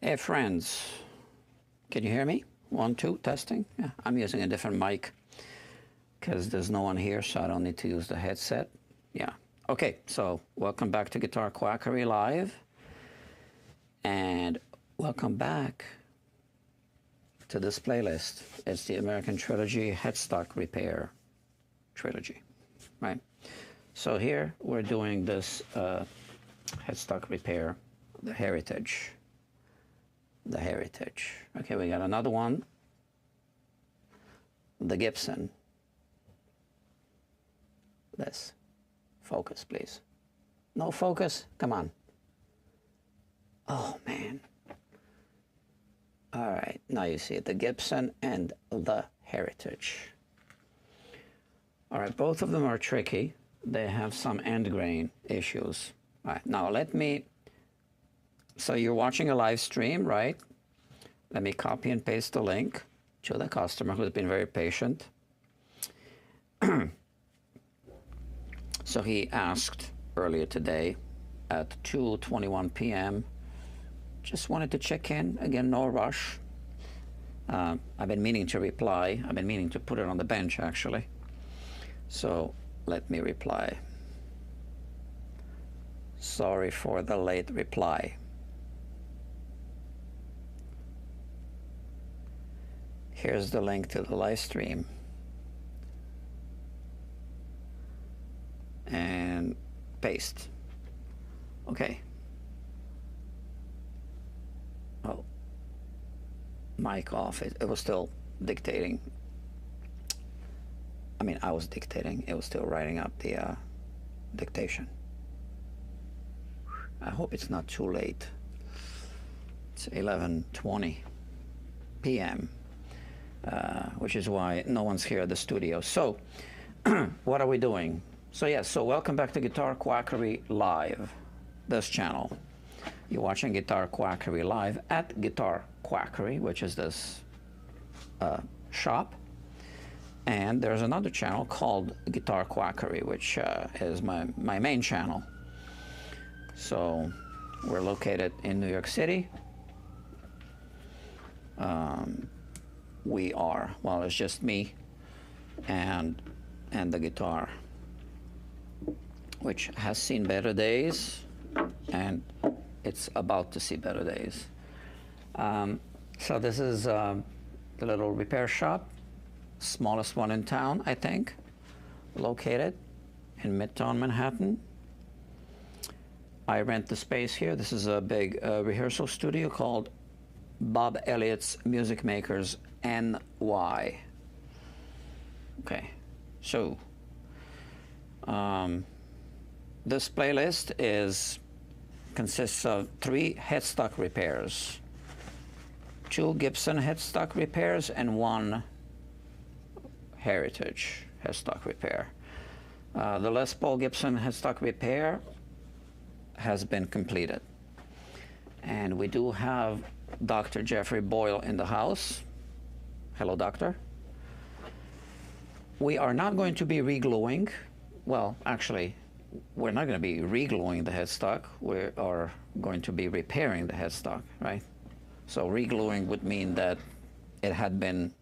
Hey friends, can you hear me? 1, 2, testing. Yeah, I'm using a different mic because there's no one here, so I don't need to use the headset. Yeah. Okay, so welcome back to Guitar Quackery Live, and welcome back to this playlist. It's the American Trilogy Headstock Repair Trilogy, right? So here we're doing this headstock repair, the Heritage. The Heritage. Okay, we got another one. The Gibson. This. Focus, please. No focus? Come on. Oh, man. All right, now you see it. The Gibson and the Heritage. All right, both of them are tricky. They have some end grain issues. All right, now let me... So you're watching a live stream, right? Let me copy and paste the link to the customer who's been very patient. So he asked earlier today at 2:21 p.m. Just wanted to check in. Again, no rush. I've been meaning to reply. I've been meaning to put it on the bench, actually. So let me reply. Sorry for the late reply. Here's the link to the live stream. And paste. Okay. Oh. Mic off. It was still dictating. I mean, I was dictating. It was still writing up the dictation. I hope it's not too late. It's 11:20 p.m. Which is why no one's here at the studio. So, what are we doing? So yes, so welcome back to Guitar Quackery Live, this channel. You're watching Guitar Quackery Live at Guitar Quackery, which is this shop. And there's another channel called Guitar Quackery, which is my main channel. So we're located in New York City. We are, well, it's just me and the guitar, which has seen better days, and it's about to see better days. So this is the little repair shop, smallest one in town, I think, located in Midtown Manhattan. I rent the space here. This is a big rehearsal studio called Bob Elliott's Music Makers NY. Okay, so this playlist consists of 3 headstock repairs, 2 Gibson headstock repairs, and 1 Heritage headstock repair. The Les Paul Gibson headstock repair has been completed, and we do have Dr. Jeffrey Boyle in the house. Hello, doctor. We are not going to be re-gluing. Well, actually, we're not going to be re-gluing the headstock. We are going to be repairing the headstock, right? So re-gluing would mean that it had been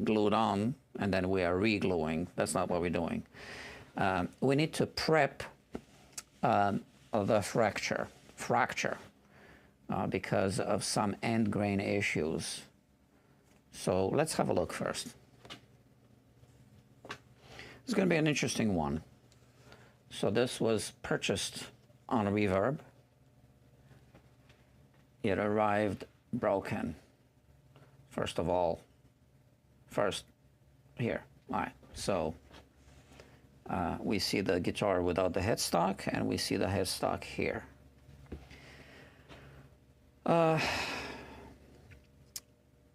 glued on, and then we are re-gluing. That's not what we're doing. We need to prep the fracture because of some end grain issues. So let's have a look first. It's going to be an interesting one. So this was purchased on Reverb. It arrived broken. First here. All right. So we see the guitar without the headstock, and we see the headstock here.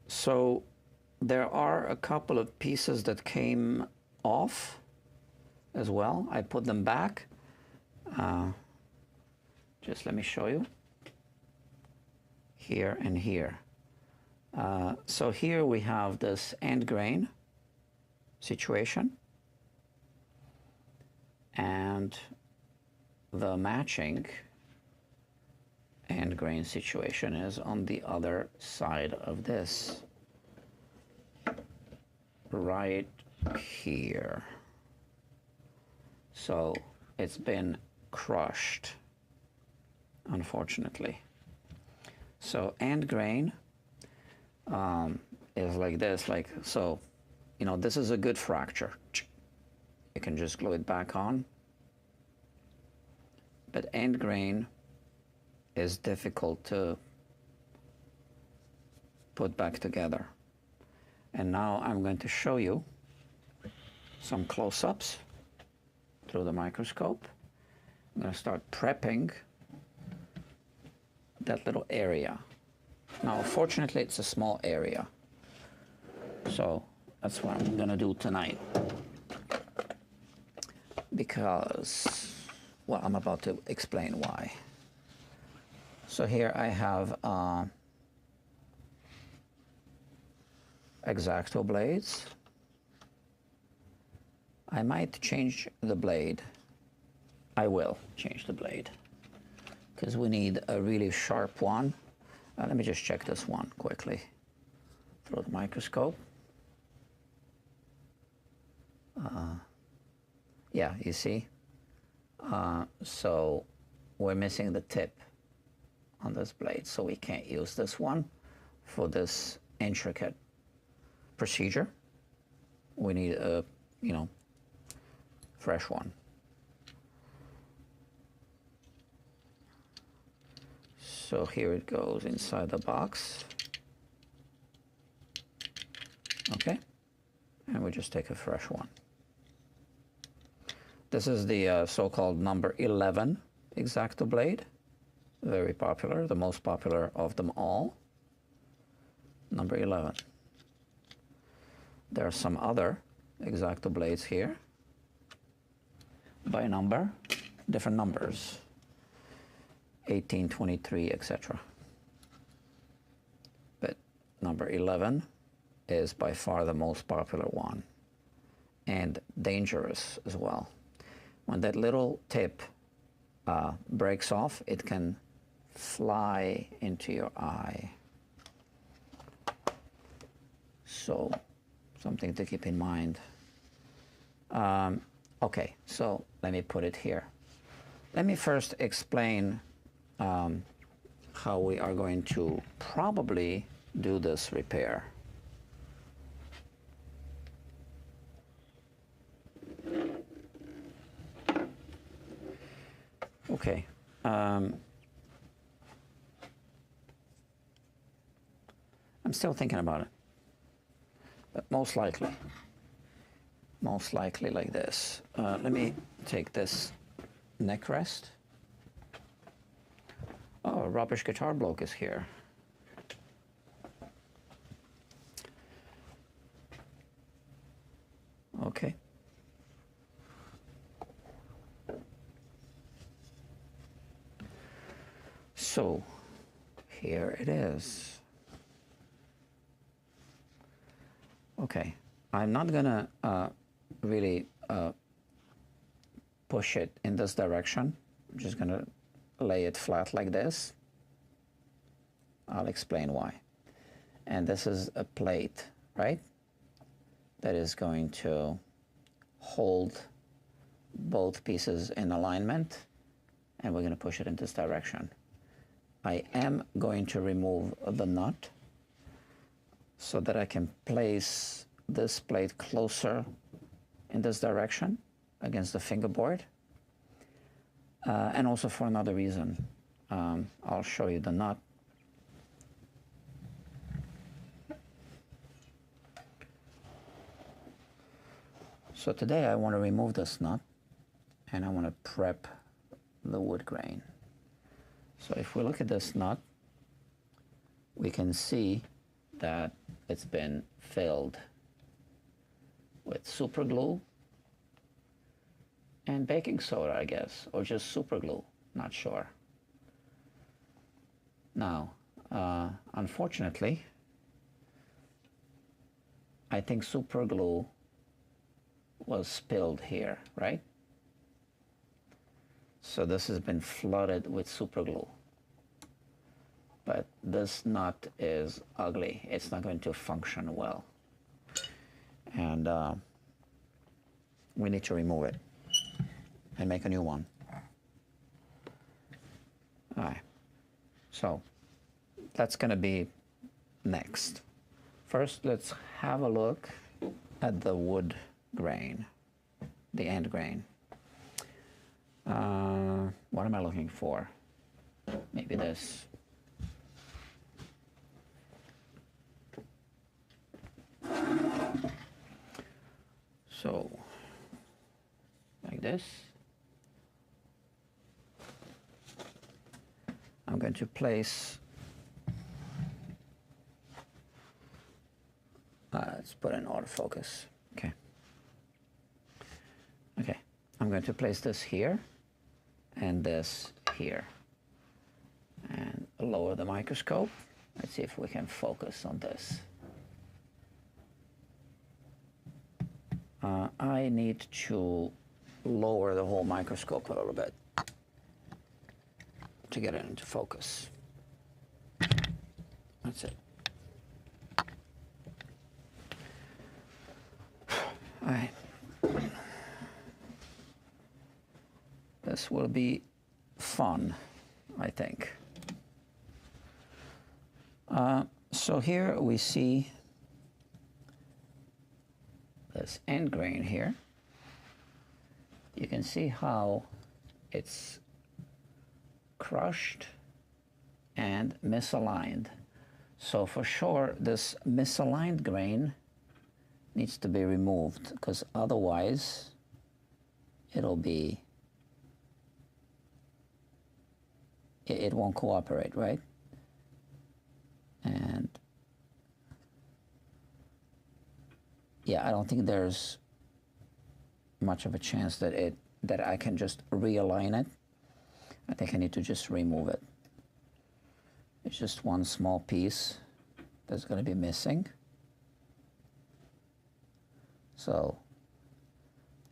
So there are a couple of pieces that came off as well. I put them back. Just let me show you. Here and here. So here we have this end grain situation, and the matching end grain situation is on the other side of this, right here. So it's been crushed, unfortunately. So end grain is like this, like so. You know, this is a good fracture. You can just glue it back on. But end grain is difficult to put back together. And now I'm going to show you some close-ups through the microscope. I'm going to start prepping that little area. Now, fortunately, it's a small area. So that's what I'm going to do tonight. Because, well, I'm about to explain why. So here I have X-Acto blades. I might change the blade. I will change the blade because we need a really sharp one. Let me just check this one quickly through the microscope. Yeah, you see? So we're missing the tip on this blade, so we can't use this one for this intricate procedure. We need a, you know, fresh one. So here it goes inside the box. Okay, and we just take a fresh one. This is the so-called number 11 X-Acto blade. Very popular, the most popular of them all. Number 11. There are some other X-Acto blades here by number, different numbers, 18, 23, etc. But number 11 is by far the most popular one and dangerous as well. When that little tip breaks off, it can fly into your eye. So something to keep in mind. Okay, so let me put it here. Let me first explain how we are going to probably do this repair. Okay. I'm still thinking about it, but most likely like this. Let me take this neck rest. Oh, Rubbish Guitar Bloke is here. Okay. So, here it is. Okay, I'm not gonna really push it in this direction. I'm just gonna lay it flat like this. I'll explain why. And this is a plate, right? That is going to hold both pieces in alignment, and we're gonna push it in this direction. I am going to remove the nut so that I can place this plate closer in this direction against the fingerboard. And also for another reason. I'll show you the nut. So today I want to remove this nut and I want to prep the wood grain. So if we look at this nut, we can see that it's been filled with super glue and baking soda, I guess, or just super glue, not sure. Now, unfortunately, I think super glue was spilled here, right? So this has been flooded with super glue. but this nut is ugly. It's not going to function well. And we need to remove it and make a new one. All right, so that's going to be next. First, let's have a look at the wood grain, the end grain. What am I looking for? Maybe this. So, like this. I'm going to place, let's put in autofocus. Okay. Okay, I'm going to place this here and this here. And lower the microscope. Let's see if we can focus on this. I need to lower the whole microscope a little bit to get it into focus. That's it. All right. This will be fun, I think. So here we see this end grain here. You can see how it's crushed and misaligned. So for sure, this misaligned grain needs to be removed, because otherwise it'll be, it won't cooperate, right? And yeah, I don't think there's much of a chance that I can just realign it. I think I need to just remove it. It's just one small piece that's going to be missing. So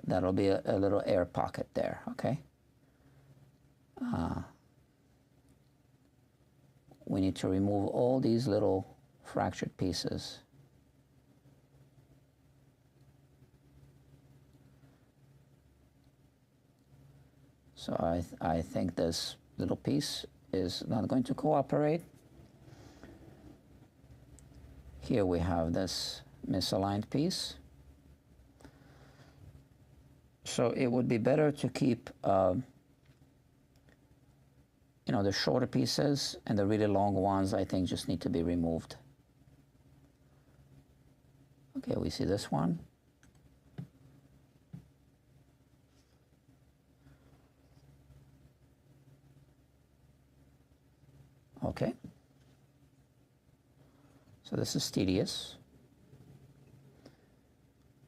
that'll be a little air pocket there, okay? We need to remove all these little fractured pieces. So I think this little piece is not going to cooperate. Here we have this misaligned piece. So it would be better to keep you know, the shorter pieces, and the really long ones I think just need to be removed. Okay, we see this one. Okay. So this is tedious.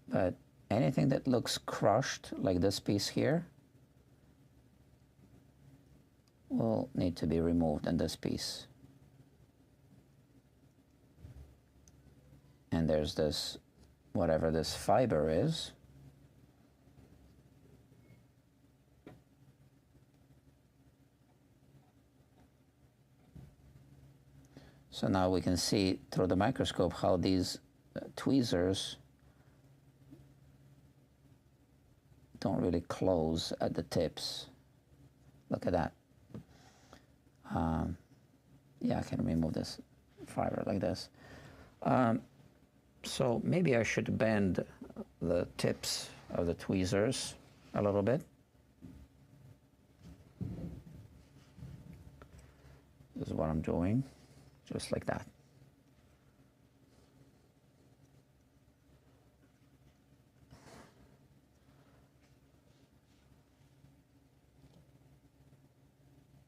But anything that looks crushed, like this piece here, will need to be removed in this piece. And there's this, whatever this fiber is. So now we can see through the microscope how these tweezers don't really close at the tips. Look at that. Yeah, I can remove this fiber like this. So maybe I should bend the tips of the tweezers a little bit. This is what I'm doing, just like that.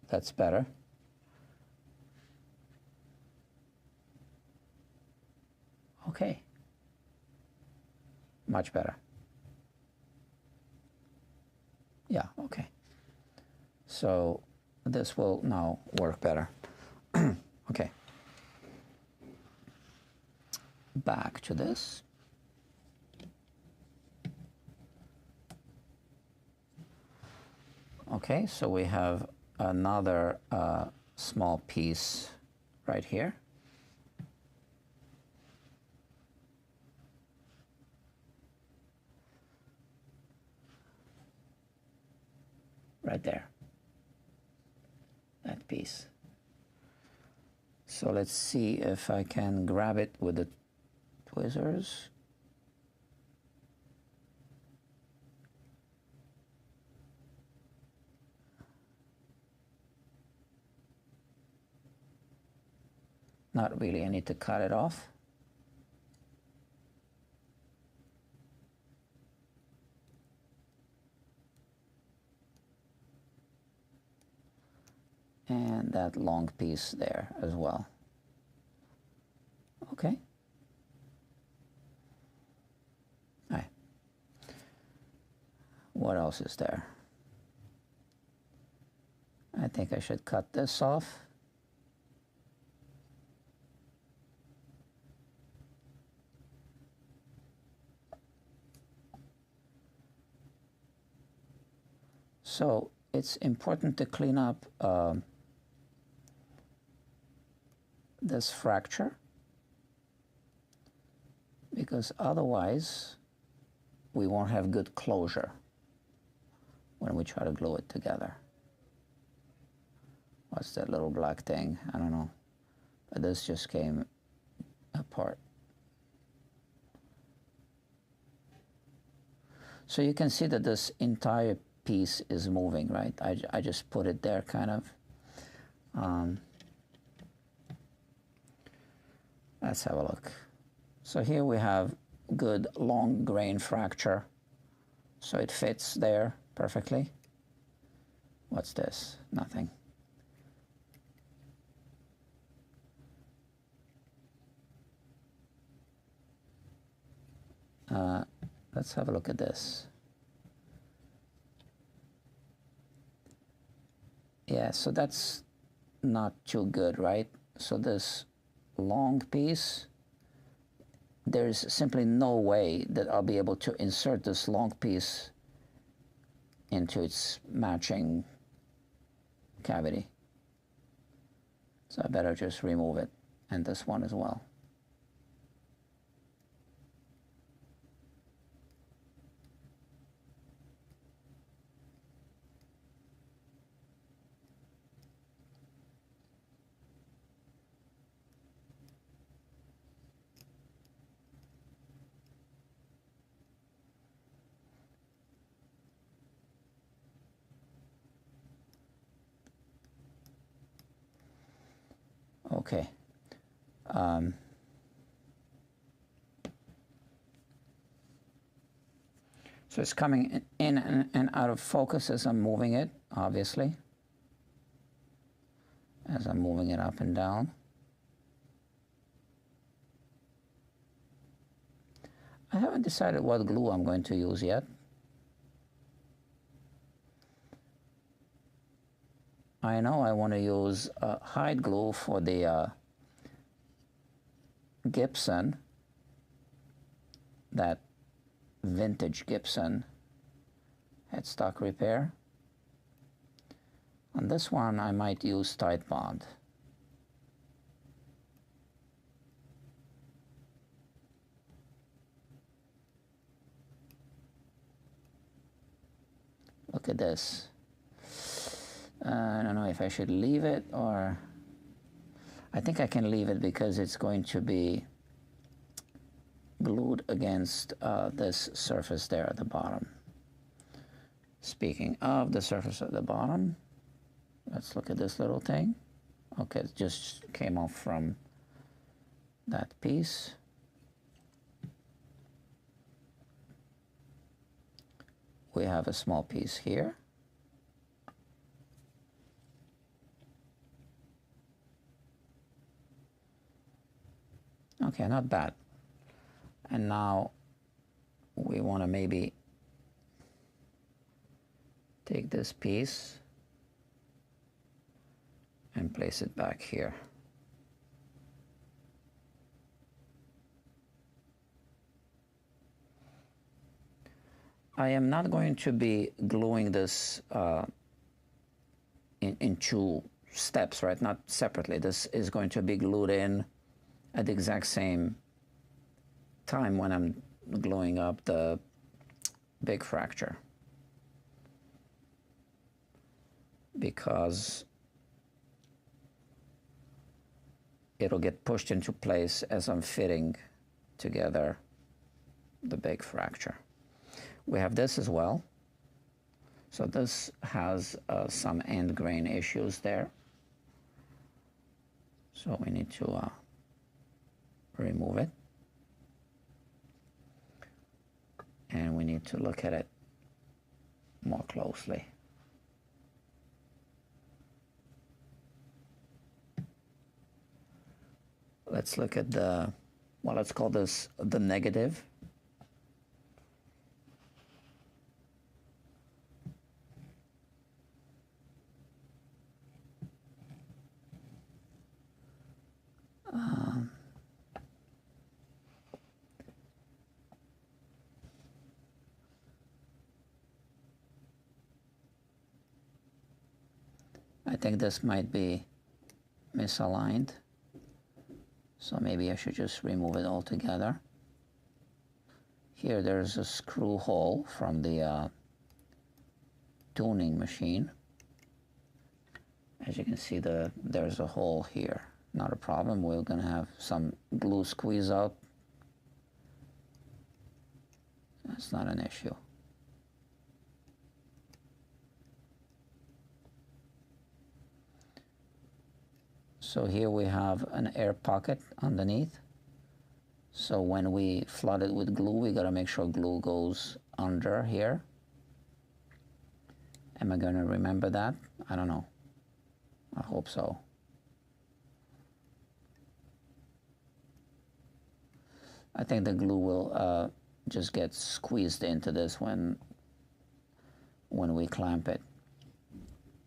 That's better. Okay. Much better. Yeah, okay. So this will now work better. Okay. Back to this. Okay, so we have another small piece right here. Right there, that piece. So let's see if I can grab it with the tweezers. Not really, I need to cut it off. And that long piece there as well. Okay. All right. What else is there? I think I should cut this off. So it's important to clean up this fracture, because otherwise we won't have good closure when we try to glue it together. What's that little black thing? I don't know, but this just came apart. So you can see that this entire piece is moving, right? I just put it there kind of. Let's have a look. So here we have good long grain fracture. So it fits there perfectly. What's this? Nothing. Let's have a look at this. Yeah, so that's not too good, right? So this long piece, there's simply no way that I'll be able to insert this long piece into its matching cavity. So I better just remove it, and this one as well. Okay. So it's coming in and out of focus as I'm moving it, obviously, as I'm moving it up and down. I haven't decided what glue I'm going to use yet. I know I want to use hide glue for the Gibson, that vintage Gibson headstock repair. On this one I might use Tide Bond. Look at this. I don't know if I should leave it, or I think I can leave it because it's going to be glued against this surface there at the bottom. Speaking of the surface at the bottom, let's look at this little thing. Okay, it just came off from that piece. We have a small piece here. Okay, not bad. And now we want to maybe take this piece and place it back here. I am not going to be gluing this in two steps, right? Not separately. This is going to be glued in at the exact same time when I'm gluing up the big fracture, because it'll get pushed into place as I'm fitting together the big fracture. We have this as well. So this has some end grain issues there. So we need to remove it. And we need to look at it more closely. Let's look at the, well, let's call this the negative. I think this might be misaligned, so maybe I should just remove it altogether. Here there's a screw hole from the tuning machine. As you can see, there's a hole here. Not a problem. We're going to have some glue squeeze out. That's not an issue. So here we have an air pocket underneath. So when we flood it with glue, we got to make sure glue goes under here. Am I going to remember that? I don't know. I hope so. I think the glue will just get squeezed into this when we clamp it.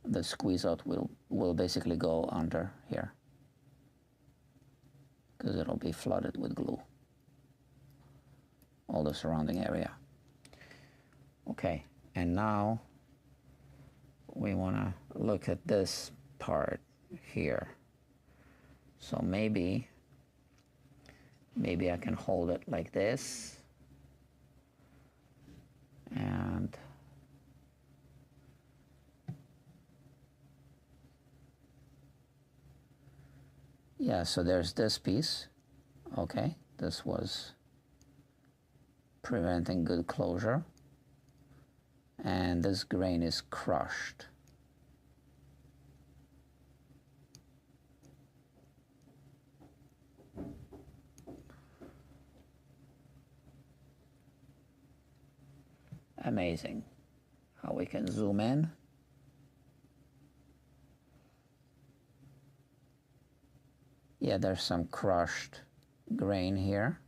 The squeeze out will basically go under here because it'll be flooded with glue, all the surrounding area. Okay, and now we want to look at this part here. So maybe I can hold it like this, and yeah, so there's this piece. Okay, this was preventing good closure, and this grain is crushed. Amazing how we can zoom in. Yeah, there's some crushed grain here.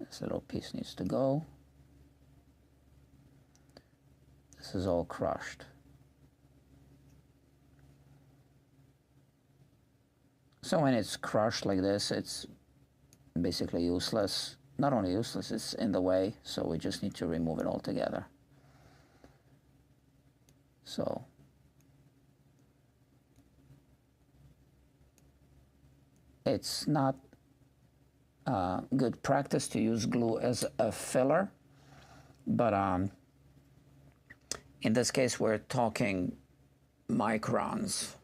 This little piece needs to go. This is all crushed. So when it's crushed like this, it's basically useless. Not only useless, it's in the way, so we just need to remove it altogether. So it's not good practice to use glue as a filler, but in this case we're talking microns.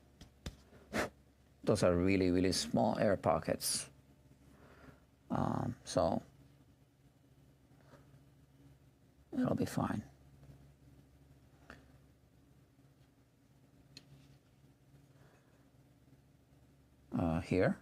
Those are really, really small air pockets. So it'll be fine. Here.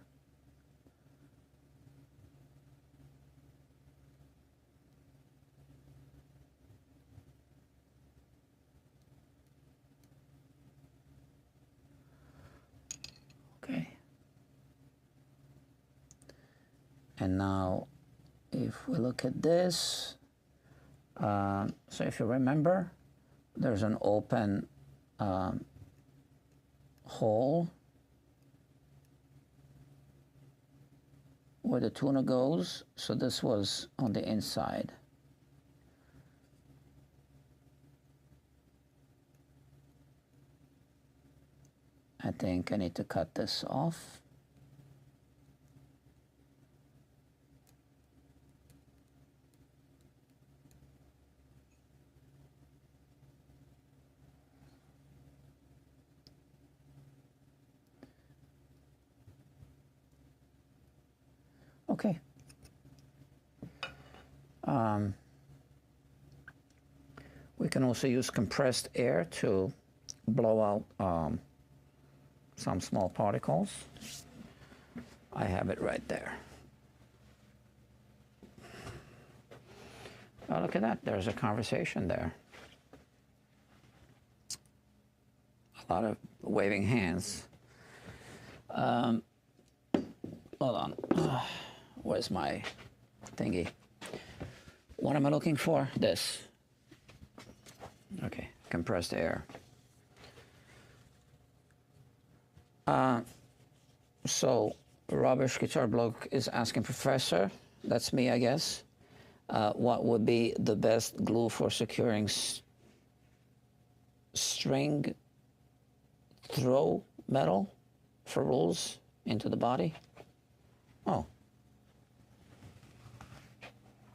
Okay. And now if we look at this, so if you remember, there's an open hole where the tuner goes. So this was on the inside. I think I need to cut this off. Okay. We can also use compressed air to blow out some small particles. I have it right there. Oh, look at that. There's a conversation there. A lot of waving hands. Hold on. Where's my thingy? What am I looking for? This. Okay, compressed air. So, Rubbish Guitar Bloke is asking, Professor, that's me, I guess, what would be the best glue for securing string throw metal for rolls into the body? Oh.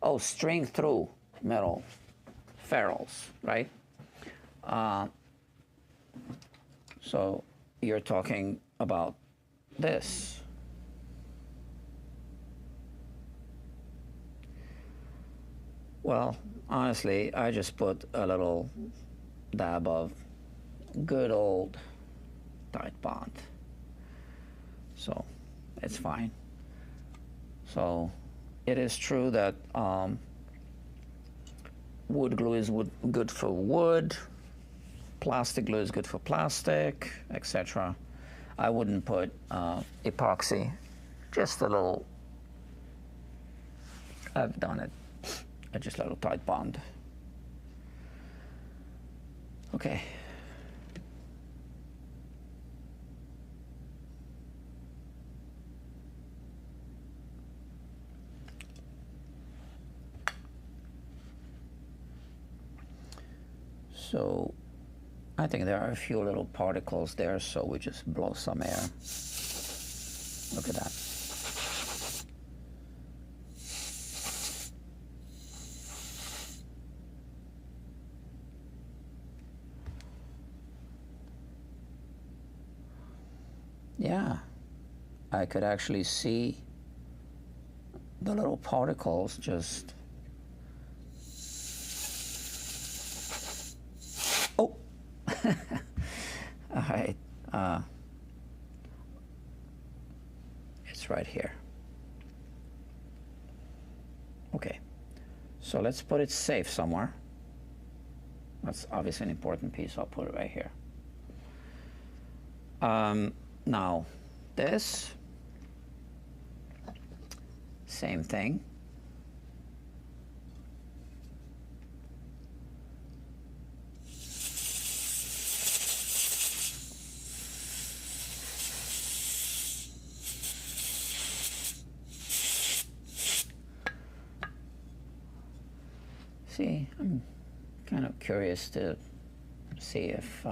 Oh, string through metal ferrules, right? So you're talking about this. Well, honestly, I just put a little dab of good old Tide Bond. So it's fine. So it is true that wood glue is good for wood, plastic glue is good for plastic, etc. I wouldn't put epoxy, just a little, I've done it, just a little Tide Bond. Okay. So I think there are a few little particles there, so we just blow some air. Look at that. Yeah, I could actually see the little particles just... Oh! All right, it's right here. Okay, so let's put it safe somewhere. That's obviously an important piece. I'll put it right here. Now, this, same thing. See, I'm kind of curious to see if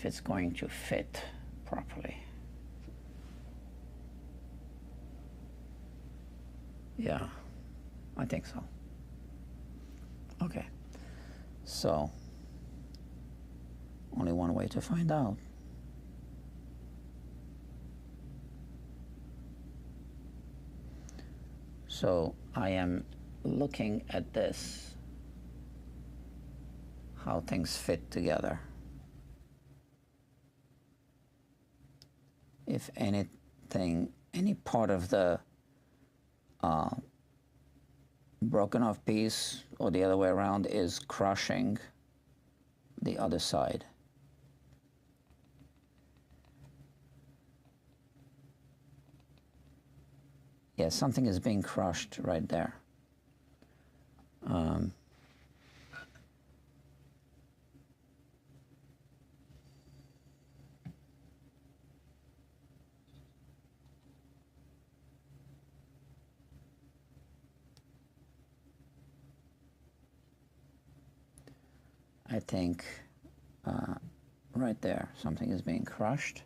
it's going to fit properly. Yeah, I think so. Okay, so only one way to find out. So I am looking at this, how things fit together. If anything, any part of the broken off piece or the other way around is crushing the other side. Yeah, something is being crushed right there. I think right there, something is being crushed.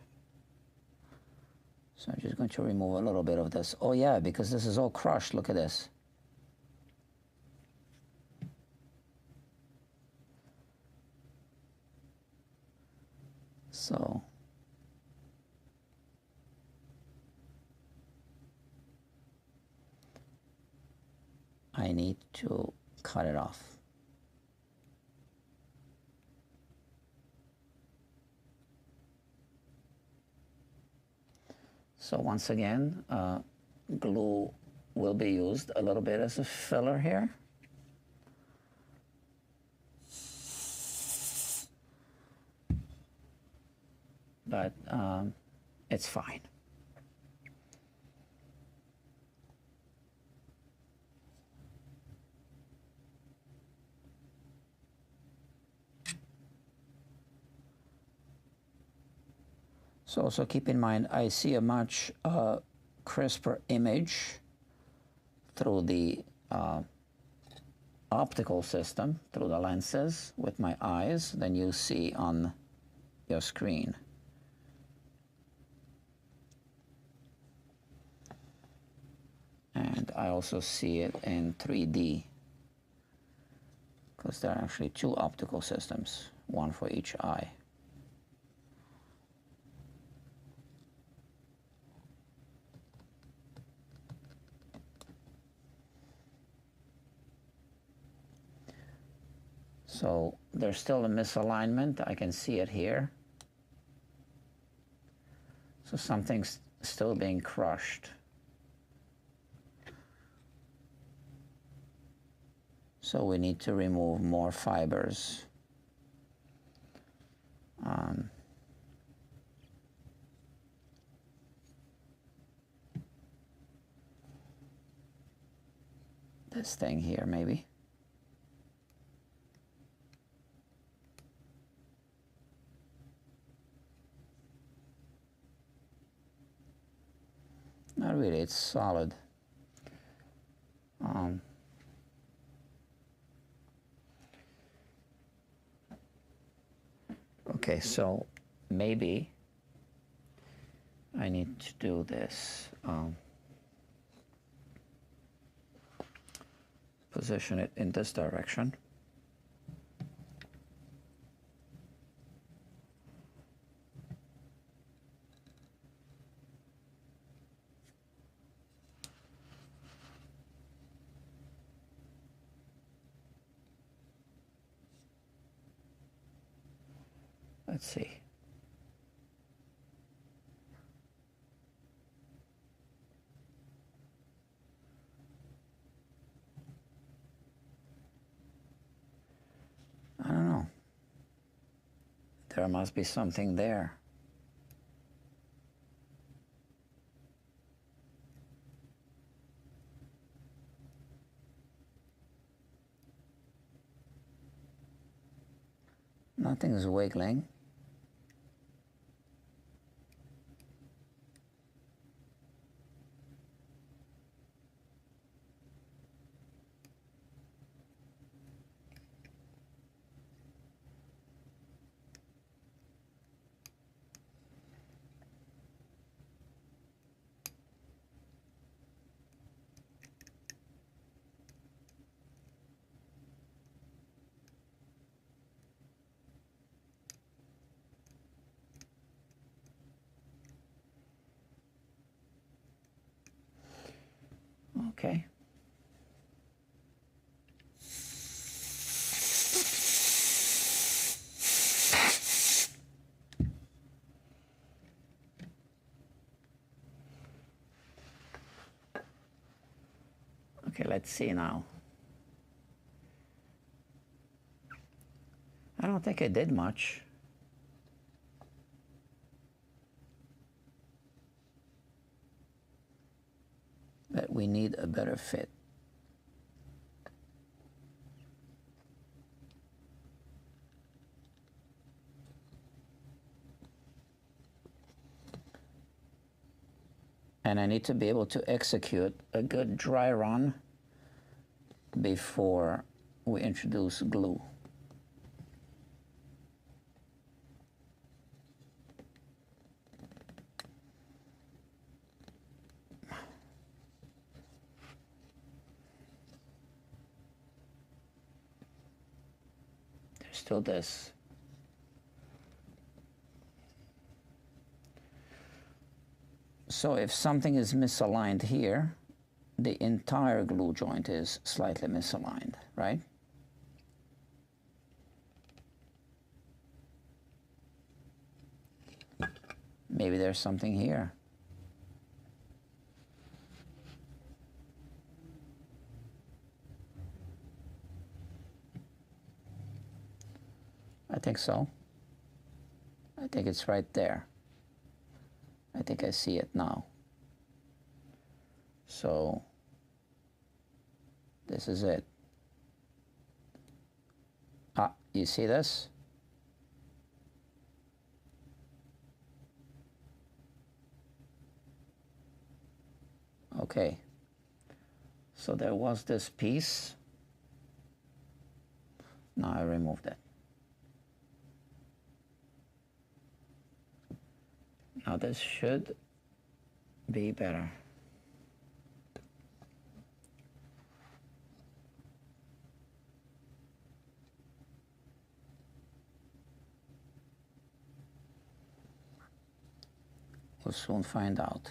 So I'm just going to remove a little bit of this. Oh yeah, because this is all crushed. Look at this. So I need to cut it off. So once again, glue will be used a little bit as a filler here. But it's fine. So also keep in mind, I see a much crisper image through the optical system, through the lenses with my eyes, than you see on your screen. And I also see it in 3D, because there are actually two optical systems, one for each eye. So there's still a misalignment. I can see it here. So something's still being crushed. So we need to remove more fibers. This thing here, maybe. Not really, it's solid. Okay, so maybe I need to do this. Position it in this direction. Let's see. I don't know. There must be something there. Nothing's wiggling. Okay. Okay, let's see now. I don't think I did much. But we need a better fit. And I need to be able to execute a good dry run before we introduce glue. still this. So if something is misaligned here, the entire glue joint is slightly misaligned, right? Maybe there's something here. I think so. I think it's right there. I think I see it now. So this is it. Ah, you see this? Okay. So there was this piece. Now I removed it. Now this should be better. We'll soon find out.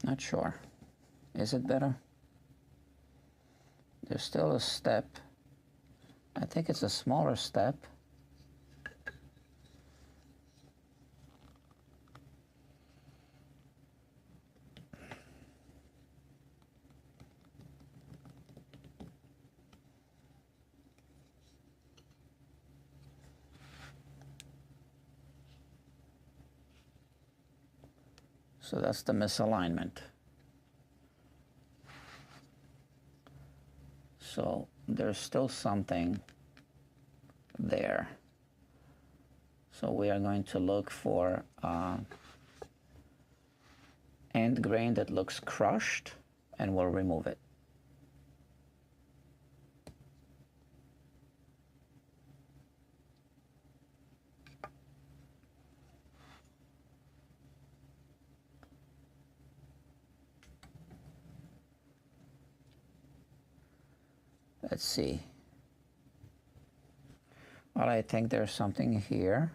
Not sure. Is it better? There's still a step. I think it's a smaller step. So that's the misalignment. So there's still something there. So we are going to look for end grain that looks crushed, and we'll remove it. Let's see. Well, I think there's something here.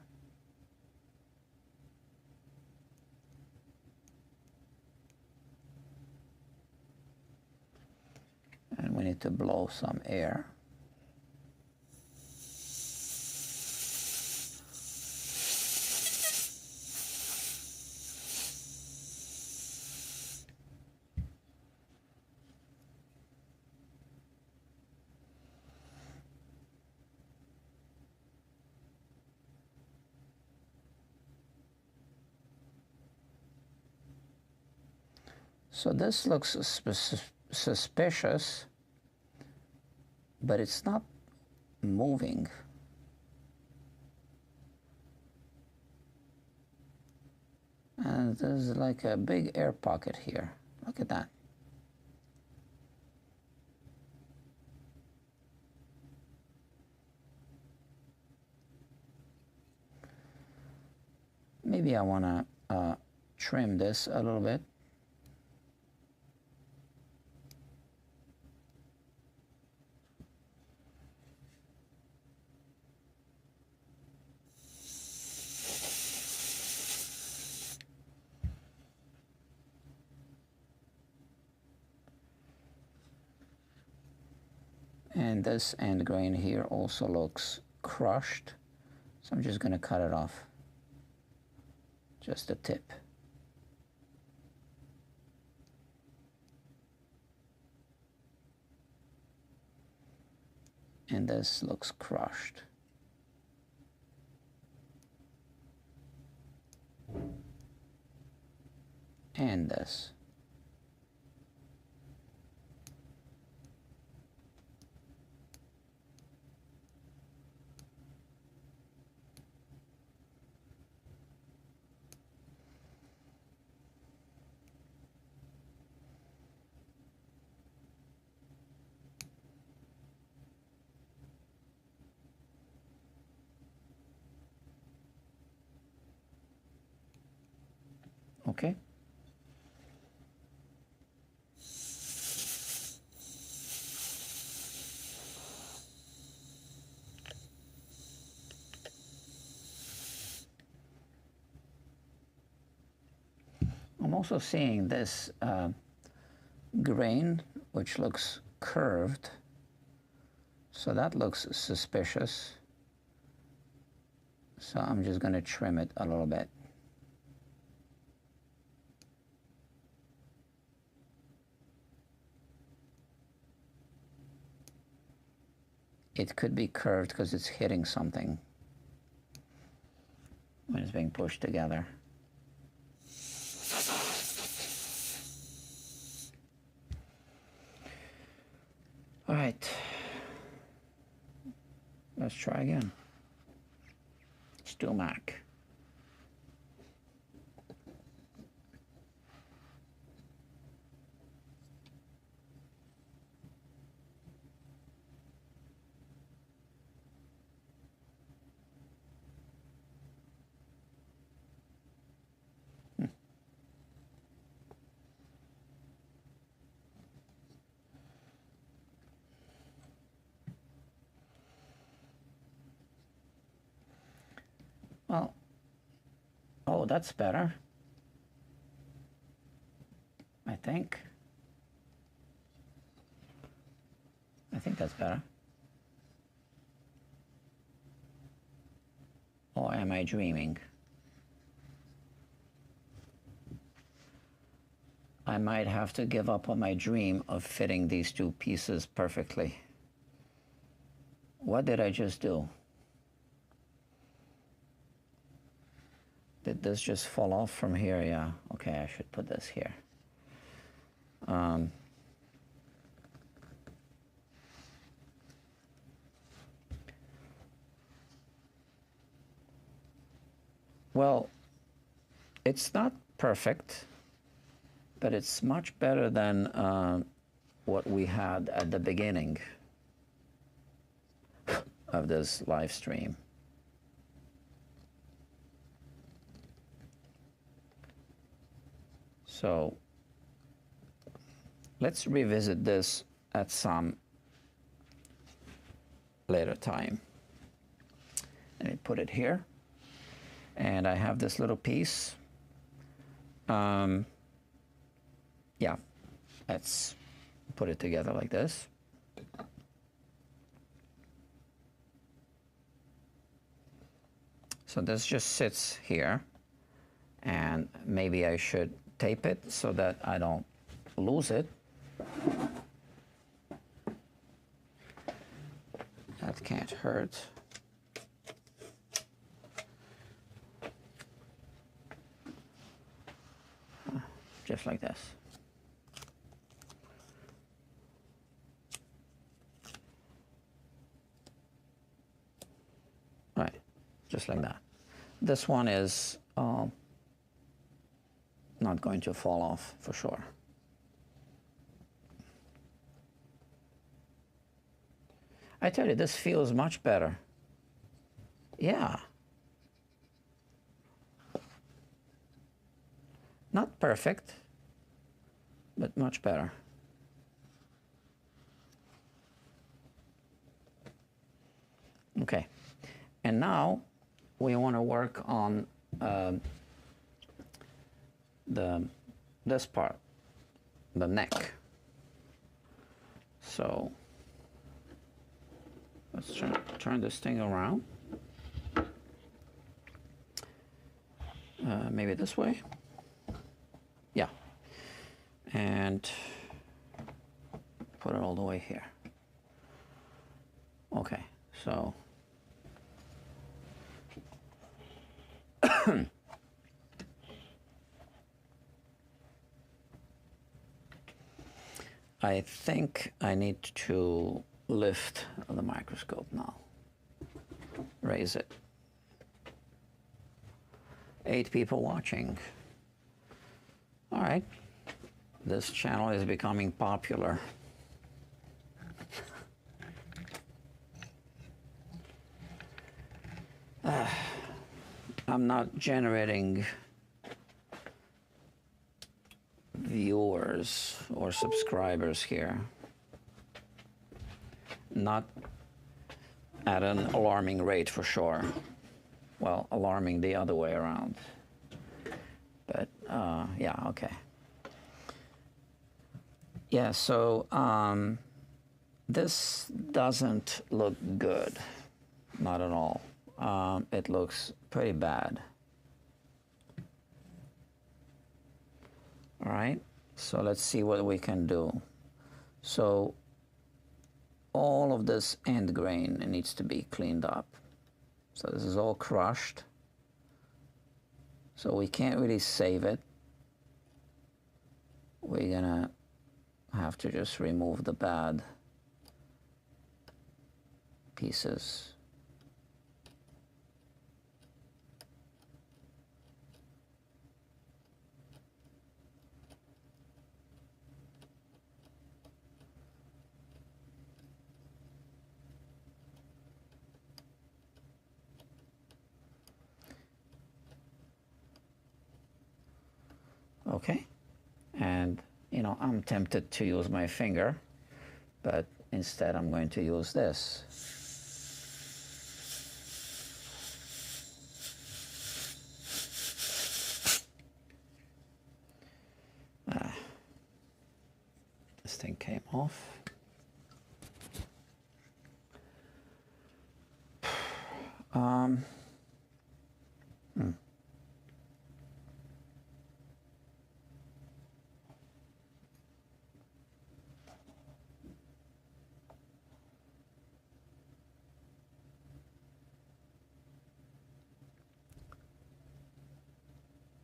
And we need to blow some air. So this looks suspicious, but it's not moving. And there's like a big air pocket here. Look at that. Maybe I want to trim this a little bit. And this end grain here also looks crushed, so I'm just going to cut it off, just the tip. And this looks crushed. And this. Okay. I'm also seeing this grain, which looks curved. So that looks suspicious. So I'm just going to trim it a little bit. It could be curved because it's hitting something when it's being pushed together. All right, let's try again. StewMac. Well, oh, that's better, I think. I think that's better. Or am I dreaming? I might have to give up on my dream of fitting these two pieces perfectly. What did I just do? Did this just fall off from here? Yeah, okay, I should put this here. Well, it's not perfect, but it's much better than what we had at the beginning of this live stream. So let's revisit this at some later time. Let me put it here. And I have this little piece. Yeah, let's put it together like this. So this just sits here, and maybe I should tape it so that I don't lose it. That can't hurt. Just like this. Right, just like that. This one is not going to fall off for sure. I tell you, this feels much better. Yeah. Not perfect, but much better. Okay, and now we want to work on this part, the neck. So let's turn this thing around. Maybe this way. Yeah, and put it all the way here. Okay, so I think I need to lift the microscope now. Raise it. 8 people watching. All right, this channel is becoming popular. I'm not generating viewers or subscribers here. Not at an alarming rate for sure. Well, alarming the other way around. But yeah, okay. Yeah, so this doesn't look good, not at all. It looks pretty bad. All right, so let's see what we can do. So all of this end grain needs to be cleaned up. So this is all crushed. So we can't really save it. We're gonna have to just remove the bad pieces. Okay, and you know, I'm tempted to use my finger, but instead I'm going to use this. This thing came off.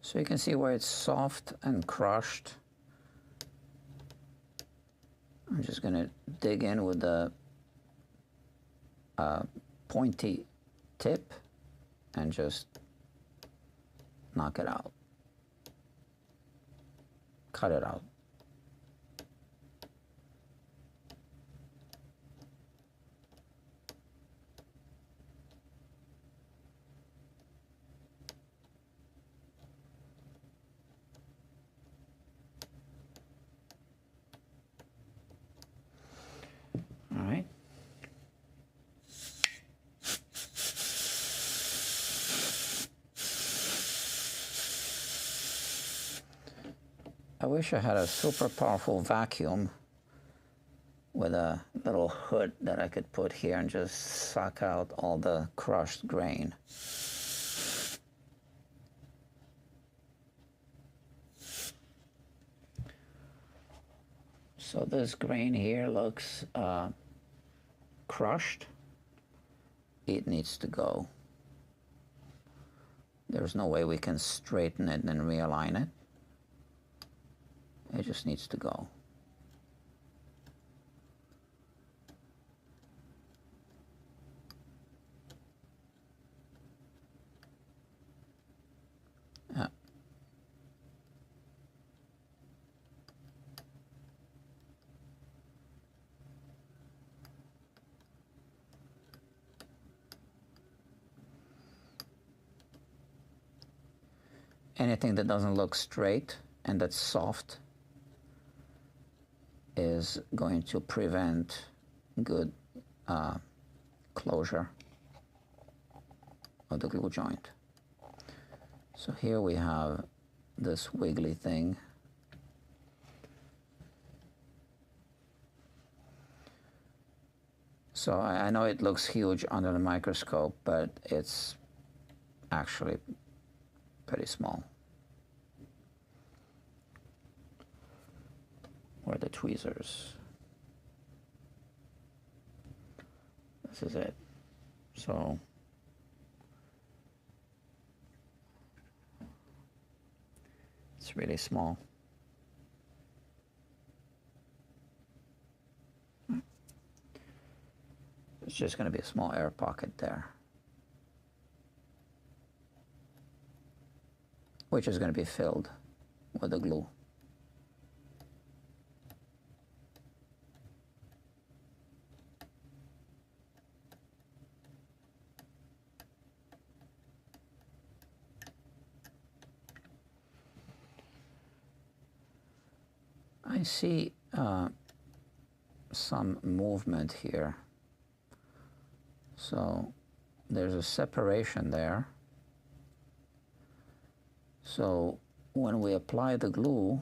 So you can see where it's soft and crushed. I'm just going to dig in with the pointy tip and just knock it out. Cut it out. All right. I wish I had a super powerful vacuum with a little hood that I could put here and just suck out all the crushed grain. So this grain here looks crushed. It needs to go. There's no way we can straighten it and realign it. It just needs to go. Yeah. Anything that doesn't look straight and that's soft is going to prevent good closure of the glue joint. So here we have this wiggly thing. So I know it looks huge under the microscope, but it's actually pretty small. Where are the tweezers? This is it. So it's really small. It's just going to be a small air pocket there, which is going to be filled with the glue. I see some movement here. So there's a separation there. So when we apply the glue,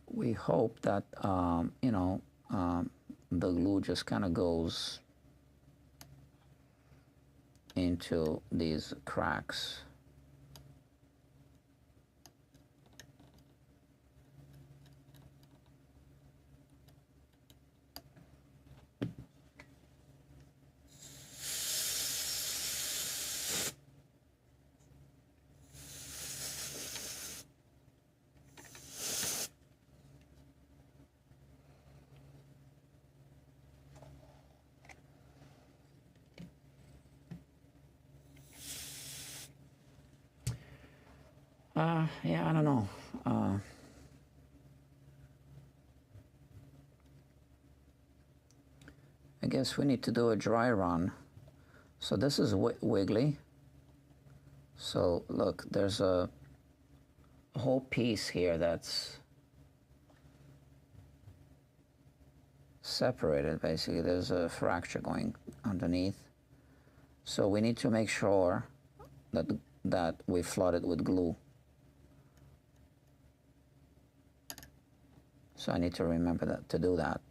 we hope that, you know, the glue just kind of goes into these cracks. Yeah, I don't know. I guess we need to do a dry run. So this is wiggly. So look, there's a whole piece here that's separated, basically. There's a fracture going underneath. So we need to make sure that we flood it with glue. So I need to remember to do that.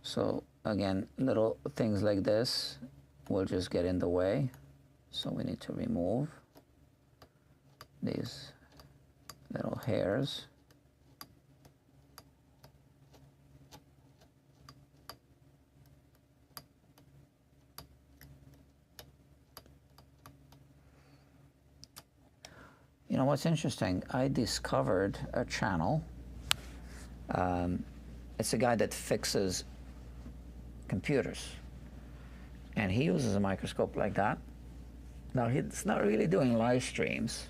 So again, little things like this will just get in the way. So we need to remove these little hairs. You know what's interesting? I discovered a channel. It's a guy that fixes computers, and he uses a microscope like that. Now he's not really doing live streams.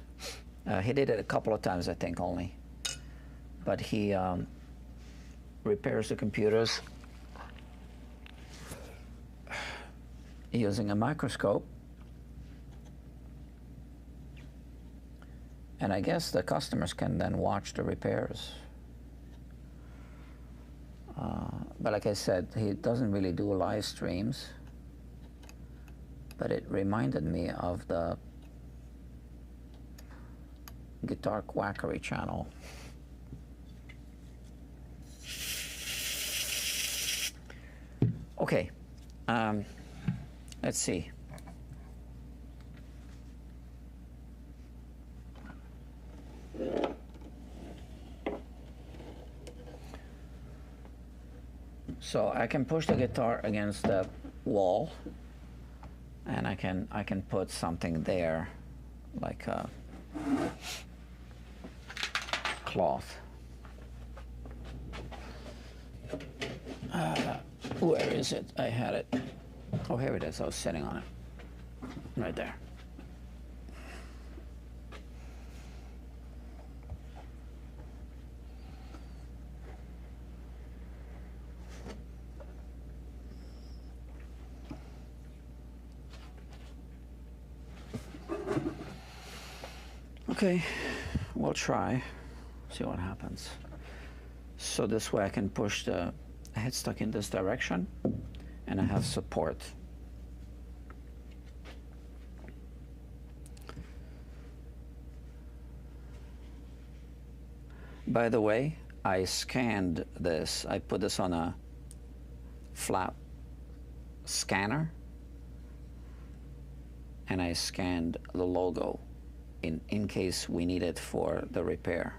He did it a couple of times, I think, only. But he repairs the computers using a microscope. And I guess the customers can then watch the repairs. But like I said, he doesn't really do live streams. But it reminded me of the Guitar Quackery channel. Okay, let's see. So I can push the guitar against the wall, and I can put something there, like a cloth. Where is it? I had it. Oh, here it is. I was sitting on it. Right there. Okay, we'll try, see what happens. So this way I can push the headstock in this direction, and I have support. By the way, I scanned this. I put this on a flat scanner, and I scanned the logo in case we need it for the repair.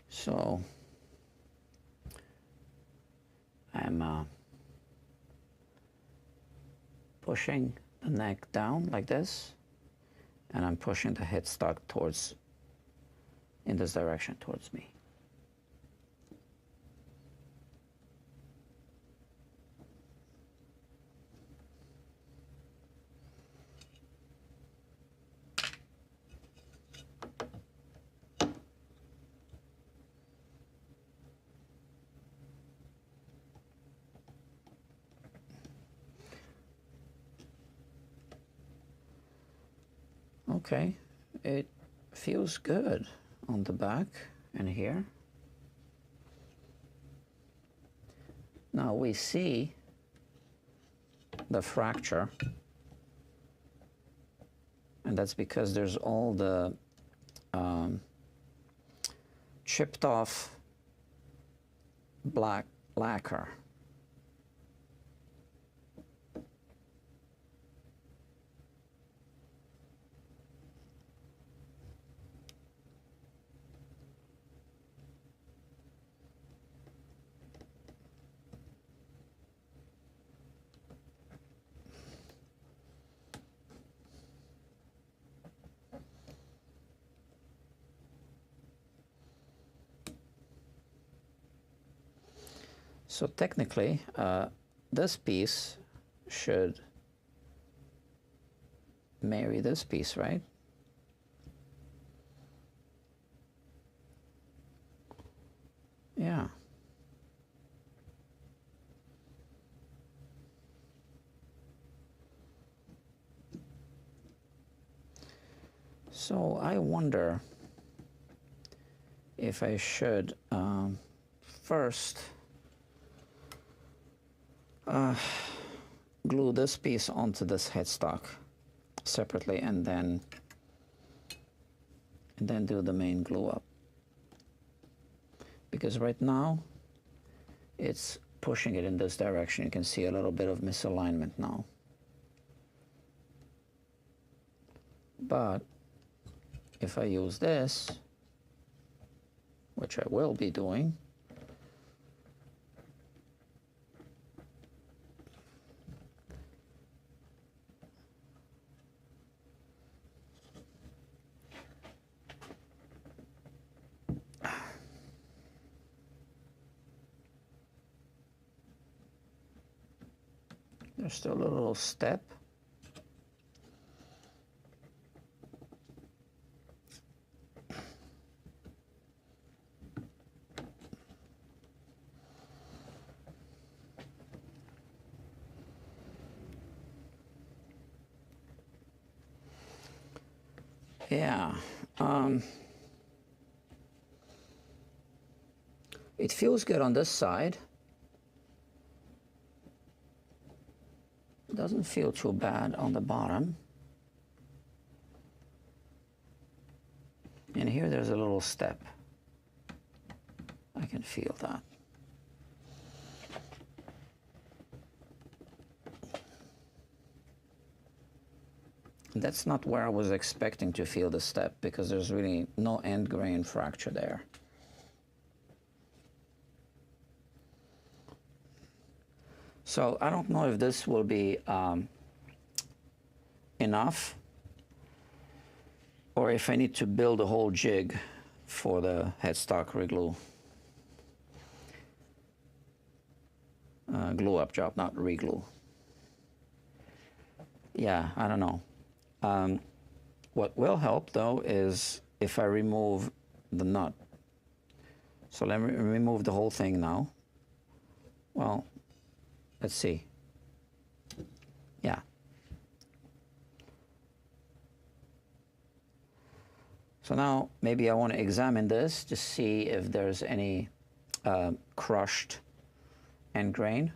So I'm pushing the neck down like this, and I'm pushing the headstock towards, in this direction towards me. Okay, it feels good on the back and here. Now we see the fracture, and that's because there's all the chipped off black lacquer. So technically, this piece should marry this piece, right? Yeah. So I wonder if I should first glue this piece onto this headstock separately and then do the main glue up, because right now it's pushing it in this direction. You can see a little bit of misalignment now, but if I use this, which I will be doing, there's still a little step. Yeah, it feels good on this side. Doesn't feel too bad on the bottom. And here there's a little step. I can feel that. That's not where I was expecting to feel the step, because there's really no end grain fracture there. So I don't know if this will be enough, or if I need to build a whole jig for the headstock reglue. Glue up job, not reglue. Yeah, I don't know. What will help though is if I remove the nut. So let me remove the whole thing now. Well, let's see. Yeah. So now maybe I want to examine this to see if there's any crushed end grain.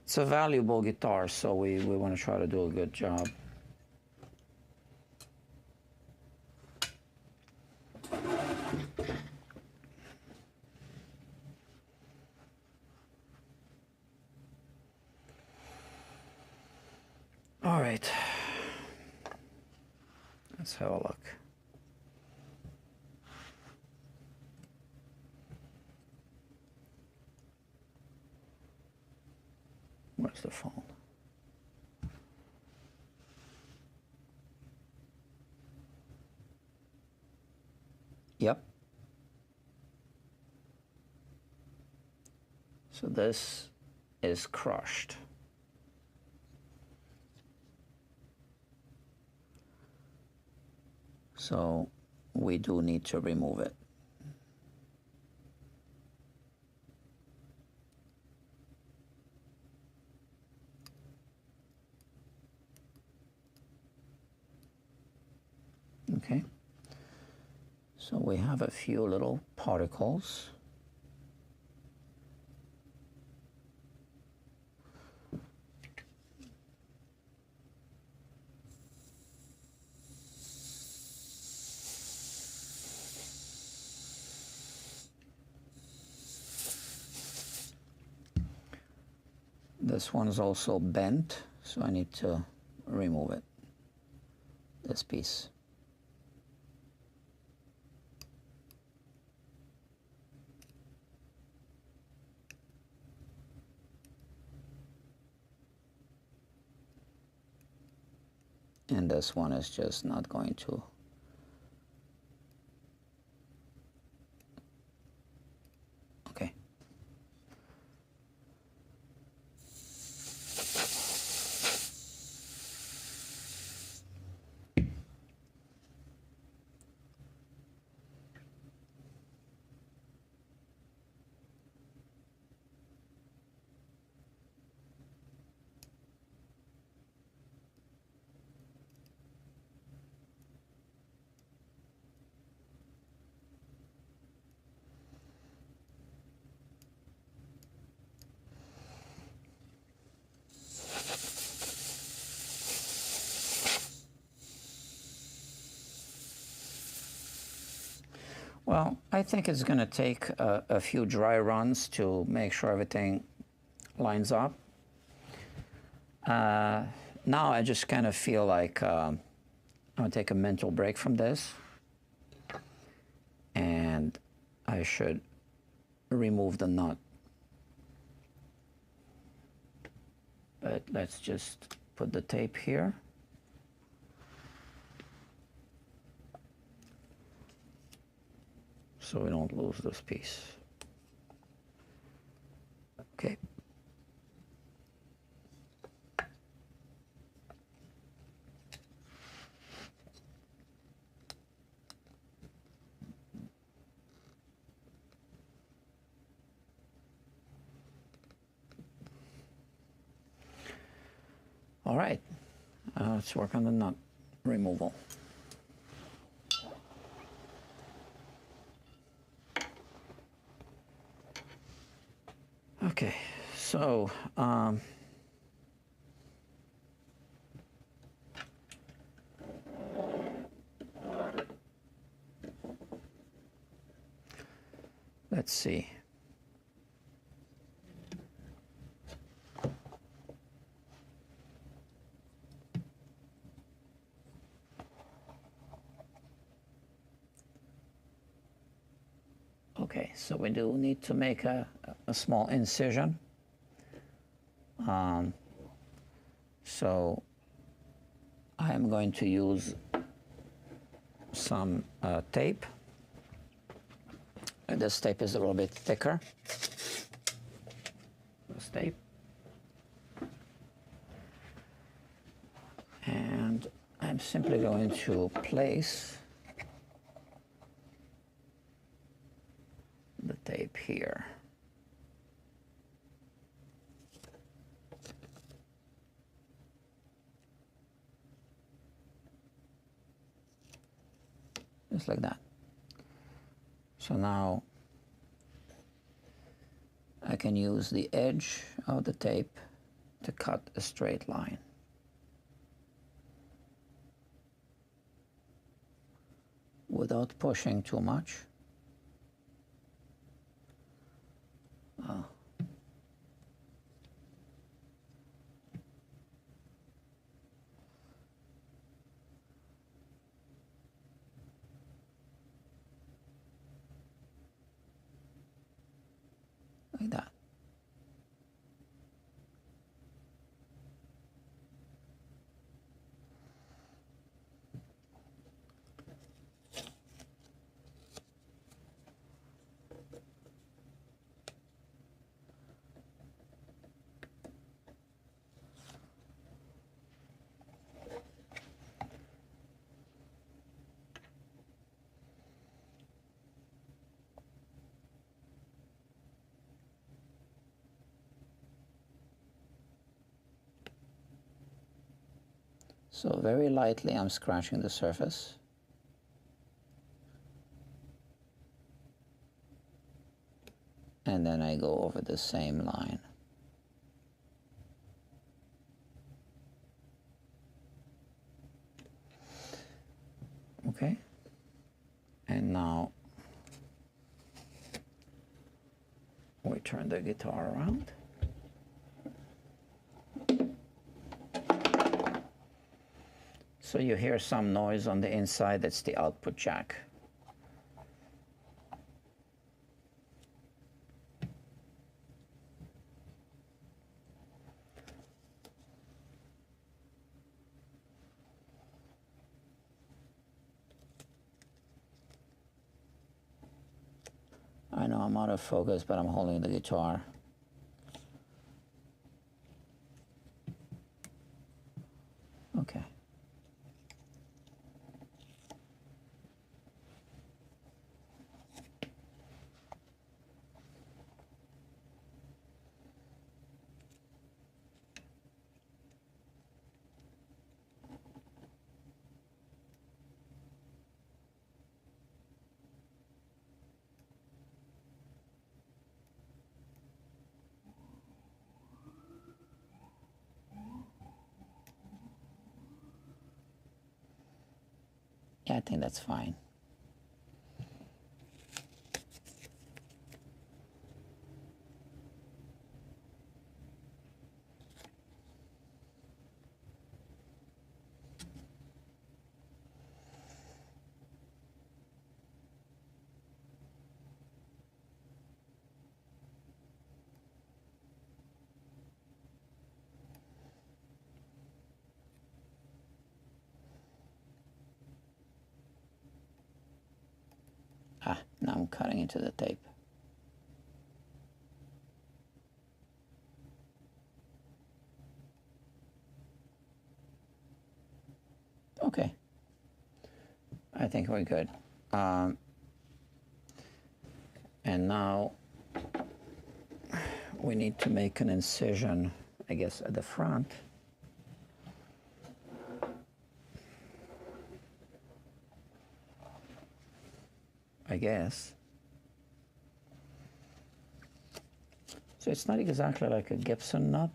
It's a valuable guitar, so we want to try to do a good job. All right, let's have a look. Where's the phone? Yep. So this is crushed. So we do need to remove it. Okay. So we have a few little particles. This one is also bent, so I need to remove it, this piece. And this one is just not going to. Okay. Well, I think it's going to take a few dry runs to make sure everything lines up. Now I just kind of feel like I'm going to take a mental break from this, and I should remove the nut. But let's just put the tape here. So we don't lose this piece. Okay. All right, let's work on the nut removal. Okay, so let's see. Okay, so we do need to make a small incision. So I am going to use some tape. This tape is a little bit thicker. This tape. And I'm simply going to place the tape here. Just like that. So now I can use the edge of the tape to cut a straight line. Without pushing too much. Like that. So very lightly I'm scratching the surface. and then I go over the same line. Okay, and now we turn the guitar around. So you hear some noise on the inside, that's the output jack. I know I'm out of focus, but I'm holding the guitar. Okay. Yeah, I think that's fine. Ah, now I'm cutting into the tape. Okay, I think we're good. And now we need to make an incision, I guess, at the front. I guess. So it's not exactly like a Gibson nut.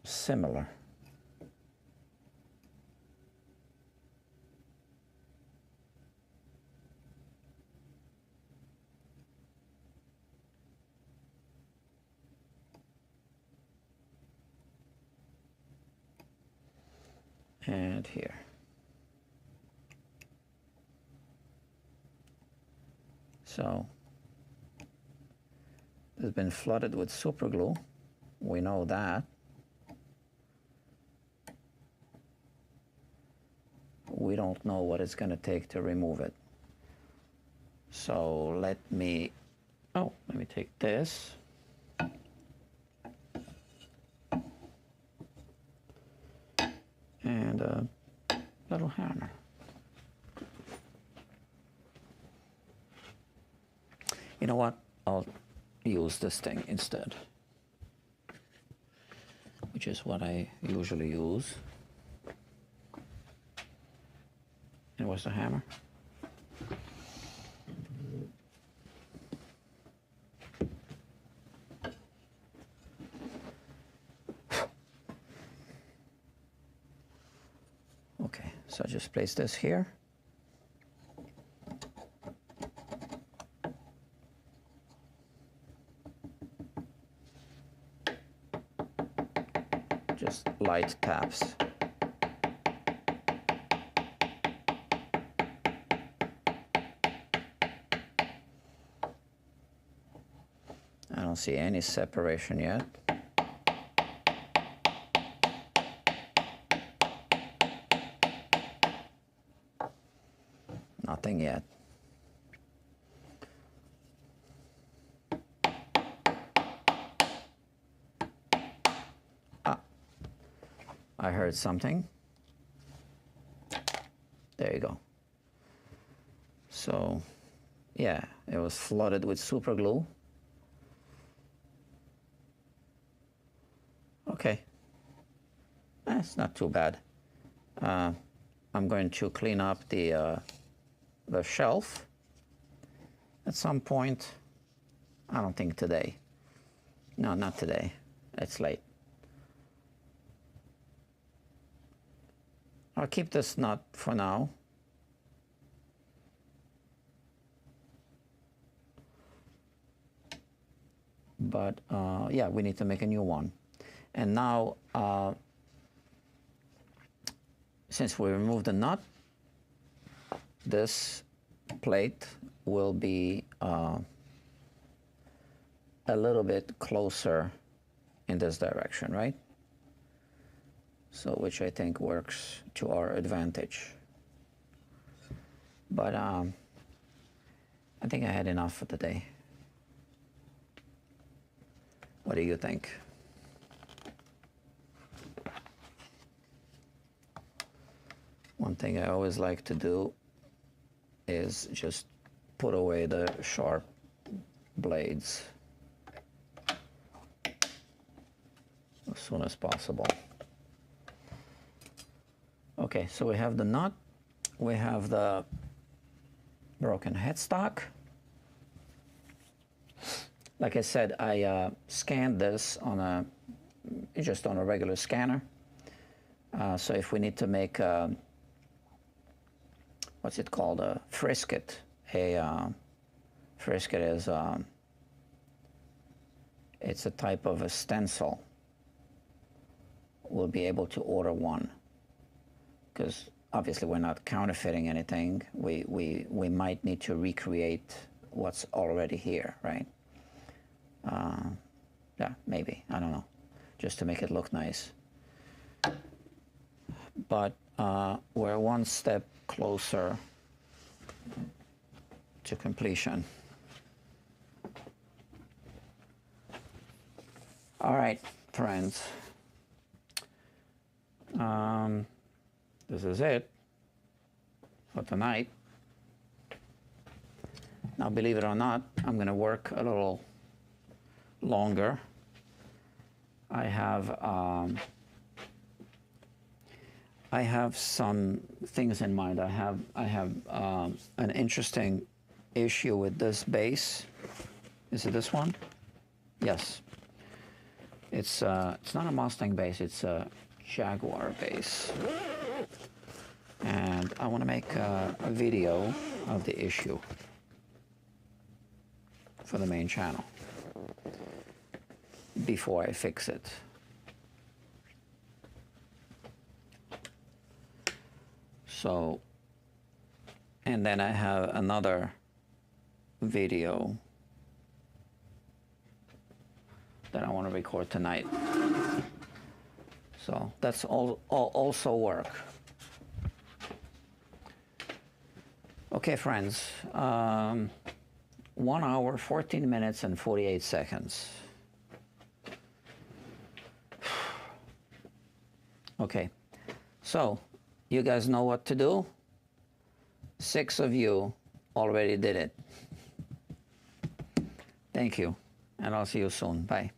Similar. And here. So it's been flooded with super glue. We know that. We don't know what it's going to take to remove it. So let me take this. And a little hammer. You know what? I'll use this thing instead, which is what I usually use. And where's the hammer? Okay, so I just place this here. Just light taps. I don't see any separation yet. Nothing yet. Ah, I heard something. There you go. So, yeah, it was flooded with super glue. Okay, that's not too bad. I'm going to clean up the shelf at some point. I don't think today. No, not today. It's late. I'll keep this nut for now. But yeah, we need to make a new one. And now, since we removed the nut, this plate will be a little bit closer in this direction, right? So, which I think works to our advantage. But I think I had enough for today. What do you think? One thing I always like to do is just put away the sharp blades as soon as possible. Okay, so we have the nut, we have the broken headstock. Like I said, I scanned this on just on a regular scanner. So if we need to make what's it called, a frisket? Frisket is it's a type of a stencil. We'll be able to order one, because obviously we're not counterfeiting anything. We might need to recreate what's already here, right? Yeah, maybe, I don't know, just to make it look nice. But we're one step closer to completion. All right, friends. This is it for tonight. Now, believe it or not, I'm going to work a little longer. I have some things in mind. I have an interesting issue with this base. Is it this one? Yes. It's not a Mustang base. It's a Jaguar base. And I want to make a video of the issue for the main channel before I fix it. So, and then I have another video that I want to record tonight. So that's also work. Okay, friends, 1 hour, 14 minutes, and 48 seconds. Okay, so you guys know what to do. 6 of you already did it. Thank you, and I'll see you soon. Bye.